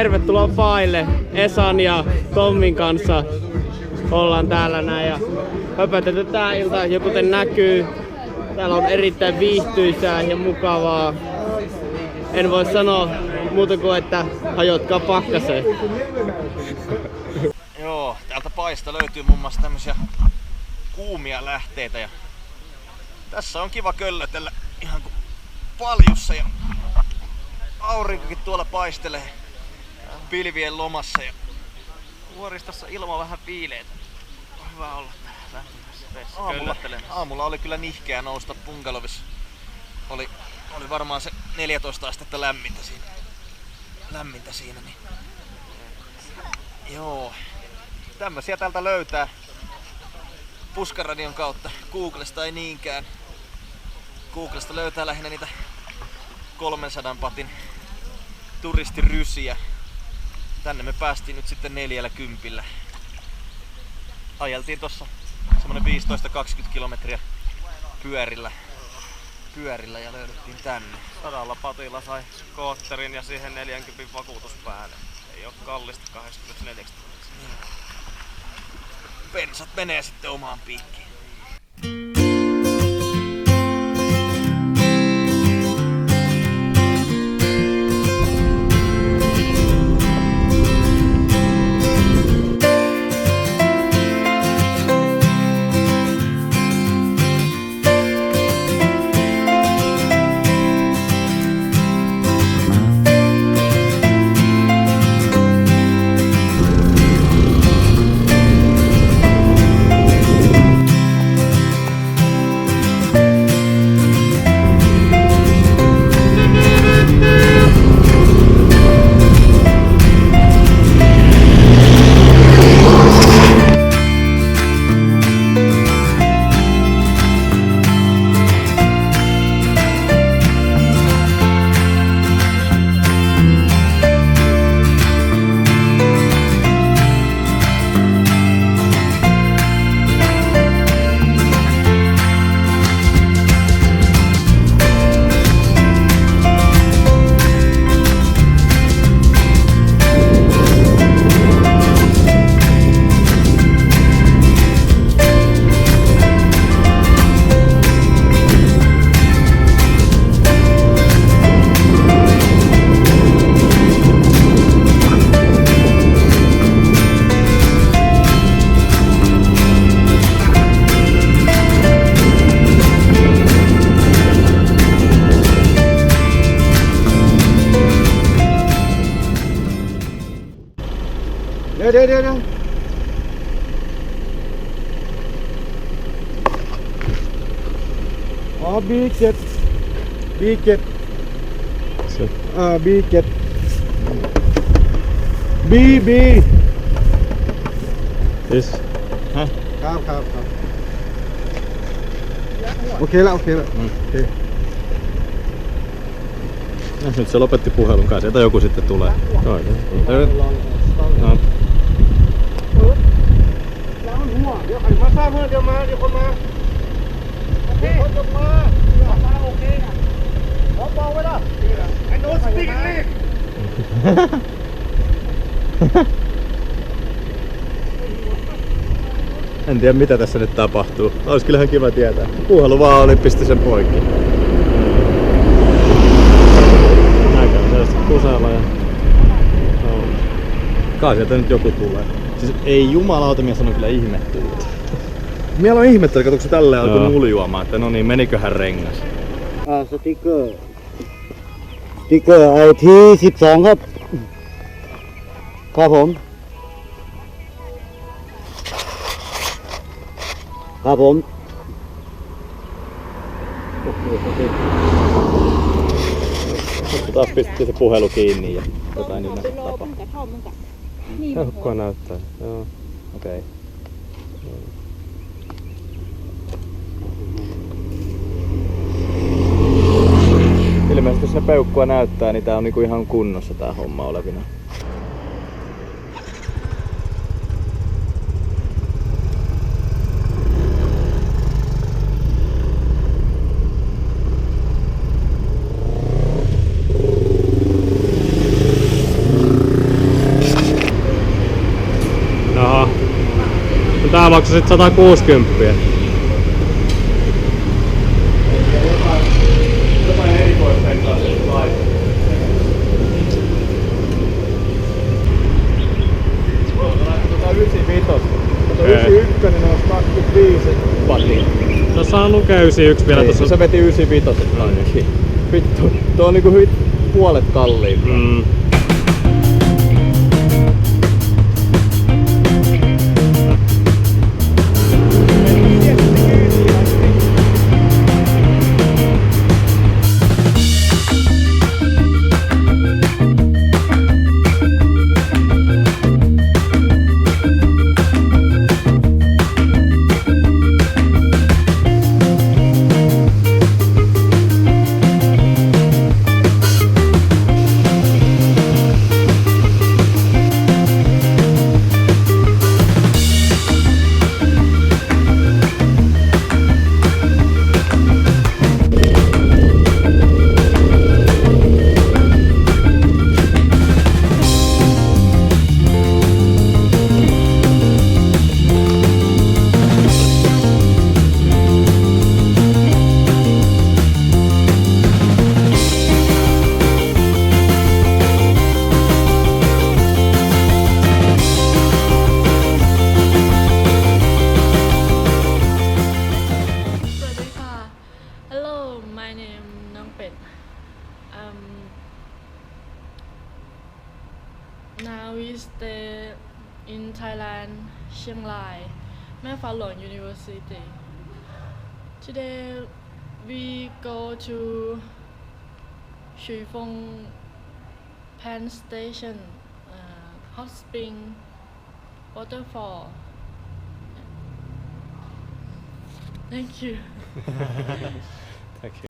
tervetuloa Faille. Esan ja Tommin kanssa ollaan täällä näin ja höpötetään ilta, ja kuten näkyy, täällä on erittäin viihtyisää ja mukavaa. En voi sanoa muuta kuin, että hajotkaa pakkaseen. Joo, täältä paista löytyy muun muassa tämmösiä kuumia lähteitä ja tässä on kiva köllötellä ihan kuin paljussa ja aurinkokin tuolla paistelee pilvien lomassa ja vuoristossa ilma vähän viileitä. On hyvä olla lämpimässä veessä köllöttelemässä. Aamulla oli kyllä nihkeä nousta bungalovissa. Oli varmaan se 14 astetta lämmintä siinä. Niin. Joo, tämmösiä täältä löytää Puskaradion kautta. Googlesta ei niinkään. Googlesta löytää lähinnä niitä 300 patin turistirysiä. Tänne me päästiin nyt sitten 40. Ajeltiin tossa semmonen 15-20 kilometriä pyörillä ja löydettiin tänne. 100 patilla sai skootterin ja siihen 40 vakuutus päälle. Ei oo kallista 24 tunniksi. Pensat menee sitten omaan piikkiin.เดี๋ยวอ๋อ B7 B7 B Yes.ครับโอเคละโอเค Nyt se lopetti puhelun kanssa, sieltä joku sitten tulee. No. เดี๋ยวใครมาสร้างเมื่อเดี๋ยวคนมาโอเคคนจะมาโอเคนะบอกไว้ละไอ้โน้ตสติ๊กเล็ก En tiedä mitä tässä nyt tapahtuu. Olisi kyllähän kiva tietää. Puhelu vaan oli, pisti sen poikki. Näin sellaista kusella ja... Kai sieltä nyt joku tulee. Siis ei jumalauta, minä sanon kyllä ihmettynyt. Miellä on ihmettely, katsoinko se tälleen alkoi muljuamaan, että no niin, meniköhän rengas. สติ๊กเกอร์เอาที่12ครับผมTaas pistettiin se puhelu kiinni ja jotain niin tapahtui. Helppoa näyttää. Joo. Okei. Ilmeisesti jos ne peukkua näyttää, niin tää on niinku ihan kunnossa tää homma olevina. Maksasit 160. Jotain erikoista ei taas laittaa. Tota 95. Tota 91 niin olisi 25 wattia. No saa lukea 91 vielä Niin, se veti 95 ainakin. Vittu, tuo on niinku puolet kalliimpaa. Hello, my name Nang Pet. Now we stay in Thailand, Chiang Rai, Mae Fah Luang University. Today we go to Chui Phong Pan Station, hot spring, waterfall. Thank you. Okay.